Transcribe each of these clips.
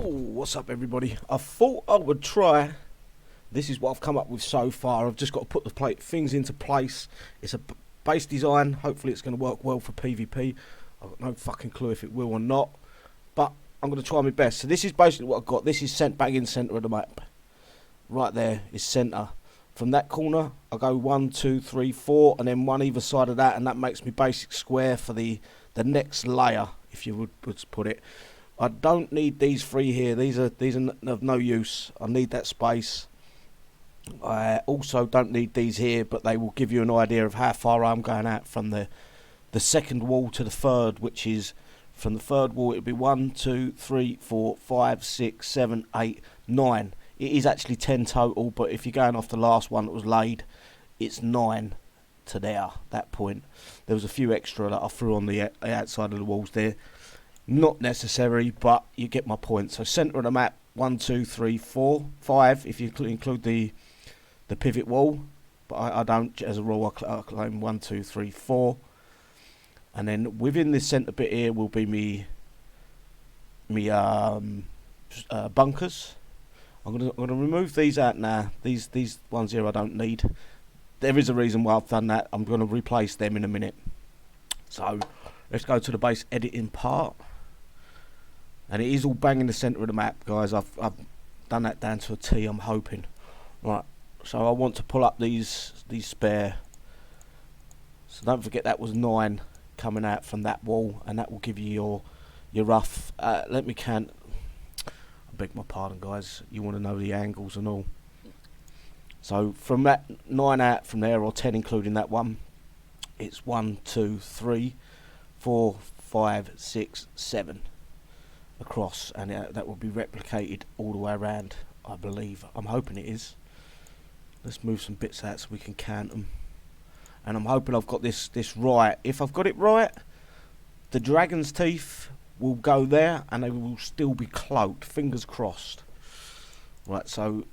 What's up, everybody? I thought I would try. This is what I've come up with so far. I've just got to put the things into place. It's a base design. Hopefully it's going to work well for PvP. I've got no fucking clue if it will or not, but I'm going to try my best. So this is basically what I've got. This is sent bang in centre of the map. Right there is centre. From that corner, I go 1, 2, 3, 4, and then one either side of that, and that makes me basic square for the next layer, if you would put it. I don't need these three here. These are of no use. I need that space. I also don't need these here, but they will give you an idea of how far I'm going out from the second wall to the third, which is from the third wall. It would be 1, 2, 3, 4, 5, 6, 7, 8, 9. It is actually 10 total, but if you're going off the last one that was laid, it's 9 to there. That point, there was a few extra that I threw on the outside of the walls there. Not necessary, but you get my point. So centre of the map, 1, 2, 3, 4, 5. If you include the pivot wall, but I don't. As a rule, I claim 1, 2, 3, 4. And then within this centre bit here will be me bunkers. I'm gonna remove these out now. These ones here I don't need. There is a reason why I've done that. I'm gonna replace them in a minute. So let's go to the base editing part. And it is all bang in the centre of the map, guys. I've done that down to a T, I'm hoping. Right, so I want to pull up these spare. So don't forget that was 9 coming out from that wall, and that will give you your rough. Let me count. I beg my pardon, guys. You want to know the angles and all. So from that 9 out from there, or 10 including that one, it's 1, 2, 3, 4, 5, 6, 7 across, and that will be replicated all the way around, I believe. I'm hoping it is. Let's move some bits out so we can count them. And I'm hoping I've got this right. If I've got it right, the dragon's teeth will go there, and they will still be cloaked. Fingers crossed. Right, so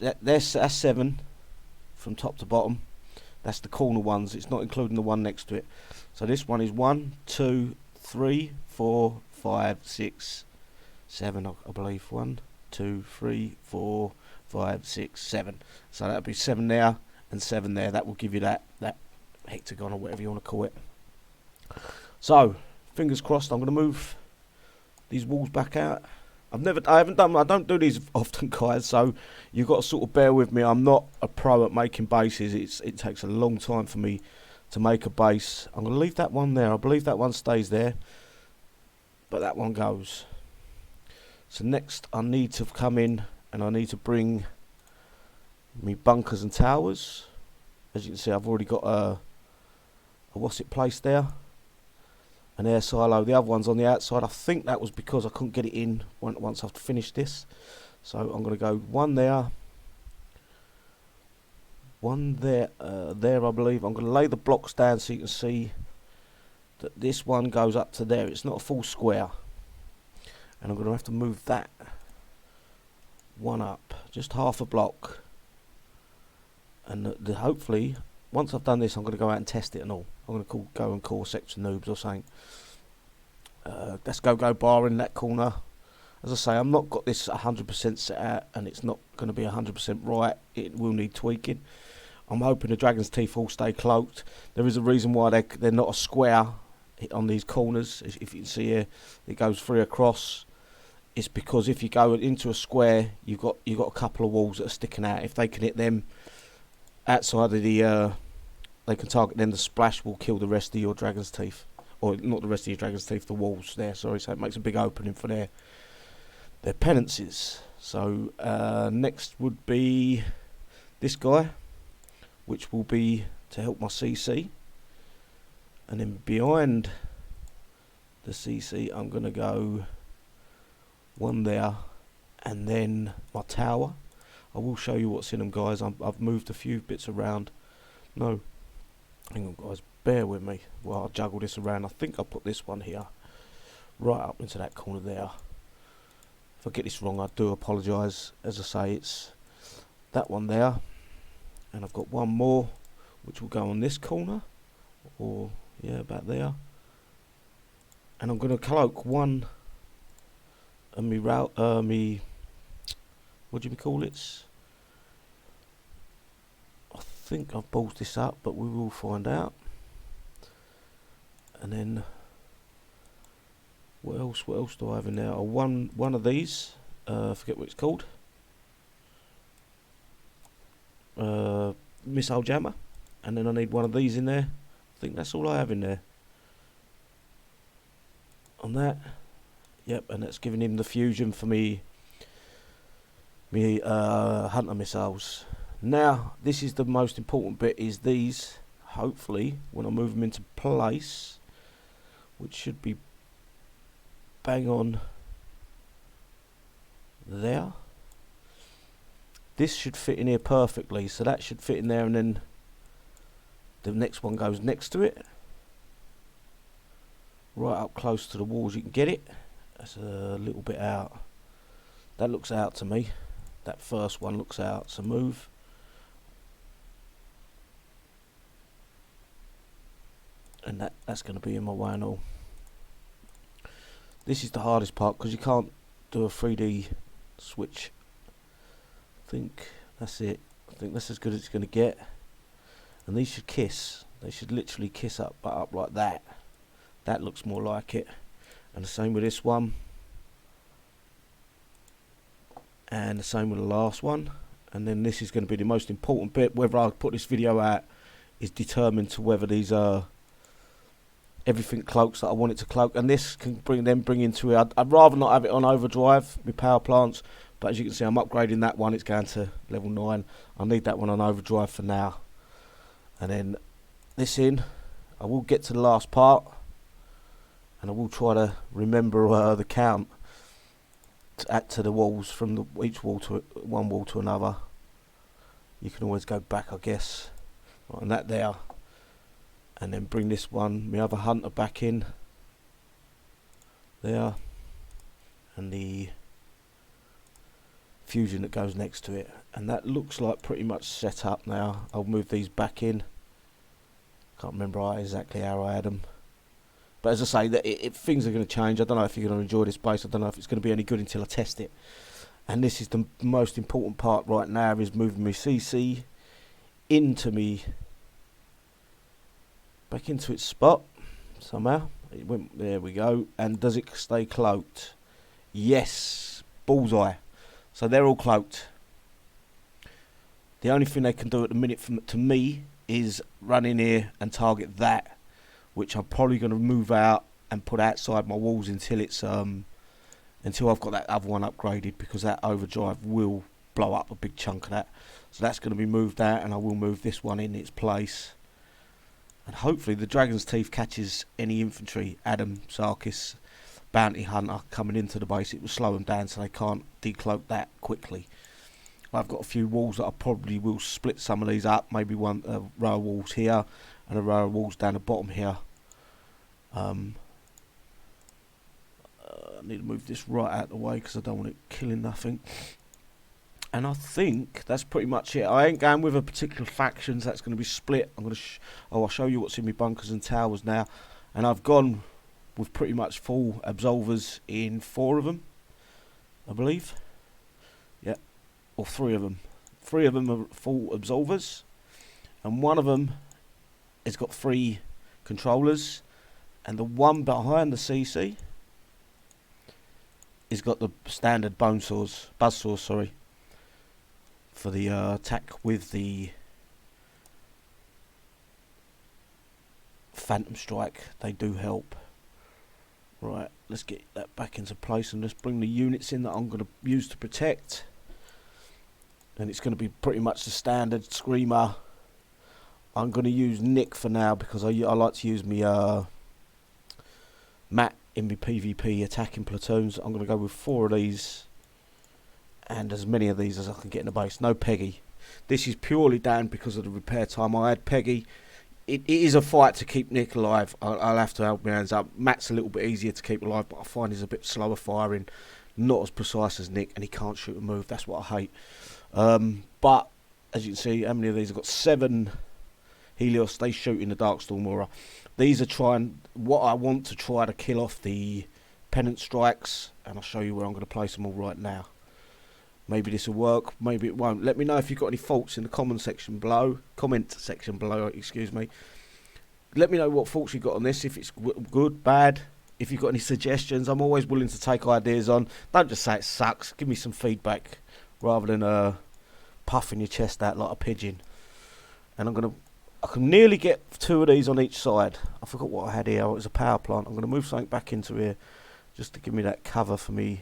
that's 7 from top to bottom. That's the corner ones. It's not including the one next to it. So this one is 1, 2, 3, 4, 5, 6, 7. I believe 1, 2, 3, 4, 5, 6, 7. So that'll be 7 there and 7 there. That will give you that hexagon or whatever you want to call it. So fingers crossed. I'm going to move these walls back out. I don't do these often, guys, so you've got to sort of bear with me. I'm not a pro at making bases. It takes a long time for me to make a base. I'm going to leave that one there. I believe that one stays there, but that one goes. So next I need to come in and I need to bring me bunkers and towers. As you can see, I've already got a what's it placed there, an air silo. The other one's on the outside. I think that was because I couldn't get it in once I've finished this. So I'm going to go 1 there, 1 there, there I believe. I'm going to lay the blocks down so you can see that this one goes up to there. It's not a full square. And I'm going to have to move that one up, just half a block. And hopefully, once I've done this, I'm going to go out and test it and all. I'm going to go and call Section Noobs or something. Let's go bar in that corner. As I say, I've not got this 100% set out, and it's not going to be 100% right. It will need tweaking. I'm hoping the dragon's teeth all stay cloaked. There is a reason why they're not a square on these corners. If you can see here, it goes 3 across. It's because if you go into a square, you've got a couple of walls that are sticking out. If they can hit them outside of the, they can target them. The splash will kill the rest of your dragon's teeth, or not the rest of your dragon's teeth. The walls there. Sorry, so it makes a big opening for their penances. So next would be this guy, which will be to help my CC, and then behind the CC, I'm gonna go 1 there, and then my tower. I will show you what's in them, guys. I've moved a few bits around. No, hang on, guys, bear with me while I juggle this around. I think I put this one here, right up into that corner there. If I get this wrong, I do apologise. As I say, it's that one there, and I've got one more which will go on this corner, or yeah, about there. And I'm going to cloak one and what do you call it? I think I've ballsed this up, but we will find out. And then what else do I have in there? Oh, one of these. Forget what it's called. Missile jammer, and then I need one of these in there. I think that's all I have in there. On that, yep, and that's giving him the fusion for me hunter missiles. Now, this is the most important bit, is these, hopefully, when I move them into place, which should be bang on there. This should fit in here perfectly, so that should fit in there, and then the next one goes next to it. Right up close to the walls you can get it. That's a little bit out. That looks out to me. That first one looks out, so move. And that's going to be in my way and all. This is the hardest part, because you can't do a 3D switch. I think that's it. I think that's as good as it's going to get. And these should kiss. They should literally kiss up, but up like that. That looks more like it. And the same with this one. And the same with the last one. And then this is going to be the most important bit. Whether I put this video out is determined to whether these are everything cloaks that I want it to cloak. And this can bring into it. I'd rather not have it on overdrive with power plants. But as you can see, I'm upgrading that one. It's going to level 9. I need that one on overdrive for now. And then this in. I will get to the last part. And I will try to remember the count to add to the walls from each wall to one wall to another. You can always go back, I guess. Right, and that there. And then bring this one, my other hunter, back in. There. And the fusion that goes next to it, and that looks like pretty much set up now. I'll move these back in. Can't remember exactly how I had them, but as I say, that things are going to change. I don't know if you're going to enjoy this base. I don't know if it's going to be any good until I test it. And this is the most important part right now, is moving my CC into me back into its spot somehow. It went, there we go. And does it stay cloaked? Yes, bullseye. So they're all cloaked. The only thing they can do at the minute to me is run in here and target that, which I'm probably going to move out and put outside my walls until it's until I've got that other one upgraded, because that overdrive will blow up a big chunk of that. So that's going to be moved out, and I will move this one in its place. And hopefully the Dragon's Teeth catches any infantry, Adam, Sarkis, Bounty Hunter coming into the base. It will slow them down so they can't decloak that quickly. I've got a few walls that I probably will split some of these up. Maybe one row of walls here and a row of walls down the bottom here. I need to move this right out of the way because I don't want it killing nothing. And I think that's pretty much it. I ain't going with a particular factions. That's going to be split. I'm going to I'll show you what's in my bunkers and towers now. And I've gone with pretty much full absolvers in 4 of them, I believe. Yeah, or 3 of them. 3 of them are full absolvers, and one of them has got 3 controllers, and the one behind the CC has got the standard buzzsaws, sorry, for the attack with the Phantom Strike. They do help. Right, let's get that back into place and let's bring the units in that I'm going to use to protect. And it's going to be pretty much the standard Screamer. I'm going to use Nick for now because I like to use my Matt in my PvP attacking platoons. I'm going to go with 4 of these and as many of these as I can get in the base. No Peggy. This is purely down because of the repair time. I had Peggy. It is a fight to keep Nick alive. I'll have to help my hands up. Matt's a little bit easier to keep alive, but I find he's a bit slower firing, not as precise as Nick, and he can't shoot and move. That's what I hate. But as you can see, how many of these? I've got 7 Helios. They shoot in the Darkstorm Aura. These are what I want to try to kill off the pennant strikes, and I'll show you where I'm going to place them all right now. Maybe this will work, maybe it won't. Let me know if you've got any faults in the comment section below, excuse me. Let me know what faults you've got on this, if it's good, bad, if you've got any suggestions. I'm always willing to take ideas on. Don't just say it sucks, give me some feedback, rather than puffing your chest out like a pigeon. And I can nearly get 2 of these on each side. I forgot what I had here, it was a power plant. I'm going to move something back into here, just to give me that cover for me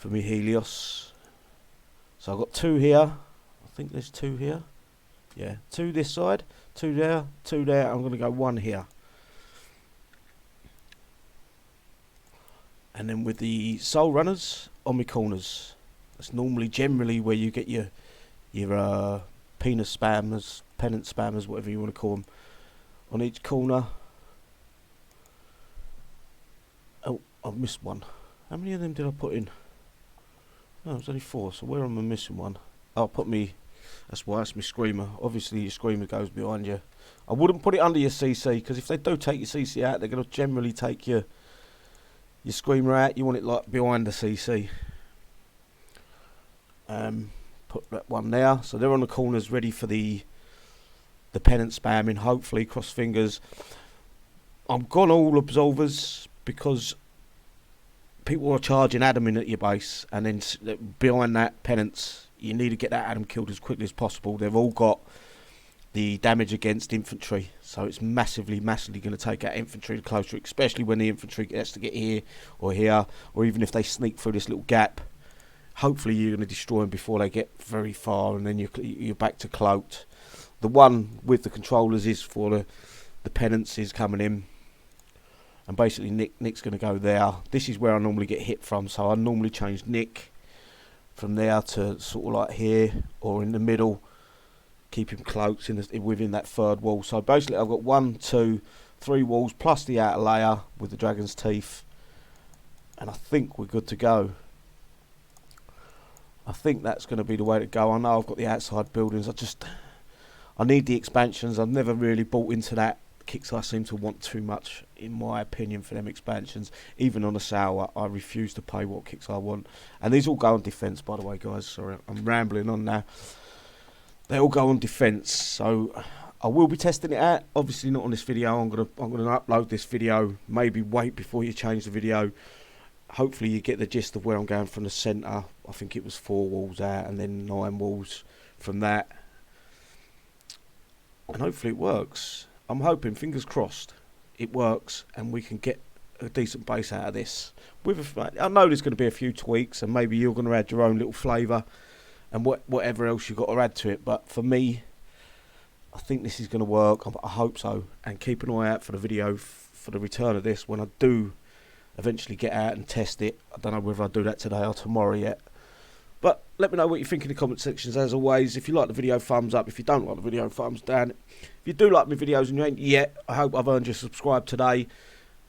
Helios. So I've got 2 here. I think there's 2 here. Yeah, 2 this side, 2 there, 2 there. I'm going to go 1 here. And then with the soul runners on my corners. That's normally generally where you get your penis spammers, pennant spammers, whatever you want to call them, on each corner. Oh, I've missed one. How many of them did I put in? No, it was only 4, so where am I missing one? I'll put me, that's why, that's my screamer. Obviously your screamer goes behind you. I wouldn't put it under your CC, because if they do take your CC out, they're going to generally take your screamer out. You want it like behind the CC. Put that one there. So they're on the corners ready for the pennant spamming, hopefully, cross fingers. I've gone all absolvers because people are charging Adam in at your base, and then behind that pennants, you need to get that Adam killed as quickly as possible. They've all got the damage against infantry, so it's massively going to take out infantry the closer, especially when the infantry gets to get here, or even if they sneak through this little gap. Hopefully you're going to destroy them before they get very far, and then you're back to cloaked. The one with the controllers is for the pennants is coming in. And basically Nick's going to go there. This is where I normally get hit from, so I normally change Nick from there to sort of like here or in the middle. Keep him cloaked within that 3rd wall. So basically I've got 1, 2, 3 walls plus the outer layer with the dragon's teeth. And I think we're good to go. I think that's going to be the way to go. I know I've got the outside buildings. I need the expansions. I've never really bought into that. Kixeye seem to want too much, in my opinion, for them expansions. Even on a sale, I refuse to pay what Kixeye want. And these all go on defence, by the way, guys. Sorry, I'm rambling on now. They all go on defence, so I will be testing it out. Obviously not on this video. I'm gonna upload this video. Maybe wait before you change the video. Hopefully you get the gist of where I'm going from the centre. I think it was 4 walls out and then 9 walls from that. And hopefully it works. I'm hoping, fingers crossed, it works and we can get a decent base out of this. I know there's going to be a few tweaks, and maybe you're going to add your own little flavour and whatever else you've got to add to it. But for me, I think this is going to work. I hope so. And keep an eye out for the video for the return of this when I do eventually get out and test it. I don't know whether I'll do that today or tomorrow yet. But let me know what you think in the comment sections, as always. If you like the video, thumbs up. If you don't like the video, thumbs down. If you do like my videos and you ain't yet, I hope I've earned you subscribe today.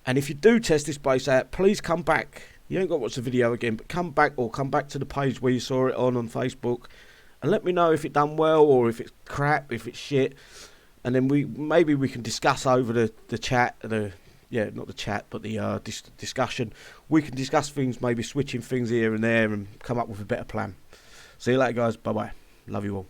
And if you do test this base out, please come back. You ain't got to watch the video again, but come back, or come back to the page where you saw it on Facebook, and let me know if it done well or if it's crap, if it's shit. And then maybe we can discuss over the chat, not the chat, but the discussion. We can discuss things, maybe switching things here and there, and come up with a better plan. See you later, guys. Bye bye. Love you all.